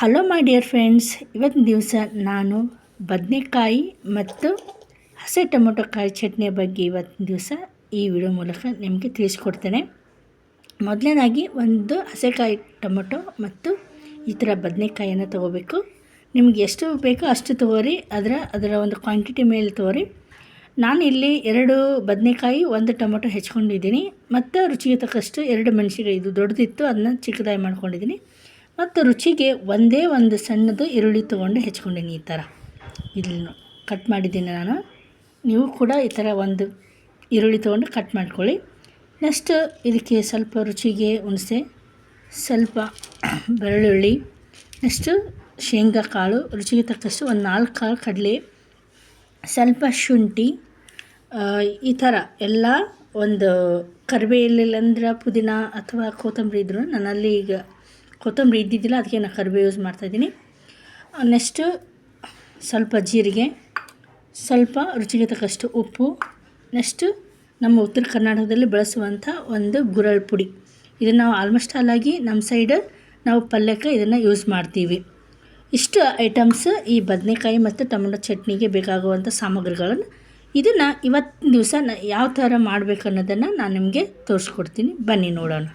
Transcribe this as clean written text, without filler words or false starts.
Hello my dear friends, ಇವತ್ತಿನ ದಿವಸ ನಾನು ಬದನೆಕಾಯಿ ಮತ್ತು ಹಸಿ ಟೊಮೊಟೊಕಾಯಿ ಚಟ್ನಿಯ ಬಗ್ಗೆ ಇವತ್ತಿನ ದಿವಸ ಈ ವಿಡಿಯೋ ಮೂಲಕ ನಿಮಗೆ ತಿಳಿಸ್ಕೊಡ್ತೇನೆ. ಮೊದಲನೇದಾಗಿ ಒಂದು ಹಸೆಕಾಯಿ ಟೊಮೊಟೊ ಮತ್ತು ಈ ಥರ ಬದನೆಕಾಯಿಯನ್ನು ತೊಗೋಬೇಕು. ನಿಮ್ಗೆ ಎಷ್ಟು ಬೇಕೋ ಅಷ್ಟು ತೊಗೋರಿ, ಅದರ ಒಂದು ಕ್ವಾಂಟಿಟಿ ಮೇಲೆ ತೊಗೋರಿ. ನಾನು ಇಲ್ಲಿ 2 ಬದನೆಕಾಯಿ 1 ಟೊಮೊಟೊ ಹೆಚ್ಕೊಂಡಿದ್ದೀನಿ ಮತ್ತು ರುಚಿಗೆ ತಕ್ಕಷ್ಟು 2 ಮೆಣಸಿನಕಾಯಿ, ಇದು ದೊಡ್ಡದಿತ್ತು ಅದನ್ನ ಚಿಕ್ಕದಾಗಿ ಮಾಡ್ಕೊಂಡಿದ್ದೀನಿ. ಮತ್ತು ರುಚಿಗೆ ಒಂದೇ ಒಂದು ಸಣ್ಣದು ಈರುಳ್ಳಿ ತೊಗೊಂಡು ಹೆಚ್ಕೊಂಡಿನಿ. ಈ ಥರ ಇಲ್ಲಿ ಕಟ್ ಮಾಡಿದ್ದೀನಿ ನಾನು. ನೀವು ಕೂಡ ಈ ಥರ ಒಂದು ಈರುಳ್ಳಿ ತೊಗೊಂಡು ಕಟ್ ಮಾಡ್ಕೊಳ್ಳಿ. ನೆಕ್ಸ್ಟ್ ಇದಕ್ಕೆ ಸ್ವಲ್ಪ ರುಚಿಗೆ ಹುಣಸೆ, ಸ್ವಲ್ಪ ಬೆಳ್ಳುಳ್ಳಿ, ನೆಕ್ಸ್ಟು ಶೇಂಗಾ ಕಾಳು, ರುಚಿಗೆ ತಕ್ಕಷ್ಟು ಒಂದು 4 ಕಾಳು ಕಡಲೆ, ಸ್ವಲ್ಪ ಶುಂಠಿ, ಈ ಥರ ಎಲ್ಲ ಒಂದು ಕರಿಬೇವಿಲ್ಲಂದ್ರೆ ಪುದೀನ ಅಥವಾ ಕೊತ್ತಂಬರಿ ಇದ್ದರೂ ನನ್ನಲ್ಲಿ ಈಗ ಕೊತ್ತಂಬರಿ ಇದ್ದಿದ್ದಿಲ್ಲ, ಅದಕ್ಕೆ ನಾನು ಕರಿಬೇವು ಯೂಸ್ ಮಾಡ್ತಾಯಿದ್ದೀನಿ. ನೆಕ್ಸ್ಟು ಸ್ವಲ್ಪ ಜೀರಿಗೆ, ಸ್ವಲ್ಪ ರುಚಿಗೆ ತಕ್ಕಷ್ಟು ಉಪ್ಪು, ನೆಕ್ಸ್ಟು ನಮ್ಮ ಉತ್ತರ ಕರ್ನಾಟಕದಲ್ಲಿ ಬಳಸುವಂಥ ಒಂದು ಗುರಳ್ ಪುಡಿ. ಇದನ್ನು ನಾವು ಆಲ್ಮೋಸ್ಟ್ ಆಗಿ ನಮ್ಮ ಸೈಡ್ ನಾವು ಪಲ್ಯಕ್ಕೆ ಇದನ್ನು ಯೂಸ್ ಮಾಡ್ತೀವಿ. ಇಷ್ಟು ಐಟಮ್ಸ್ ಈ ಬದನೆಕಾಯಿ ಮತ್ತು ಟೊಮೊಟೊ ಚಟ್ನಿಗೆ ಬೇಕಾಗುವಂಥ ಸಾಮಗ್ರಿಗಳನ್ನು. ಇದನ್ನು ಇವತ್ತಿನ ದಿವಸ ಯಾವ ಥರ ಮಾಡಬೇಕು ಅನ್ನೋದನ್ನು ನಾನು ನಿಮಗೆ ತೋರಿಸ್ಕೊಡ್ತೀನಿ, ಬನ್ನಿ ನೋಡೋಣ.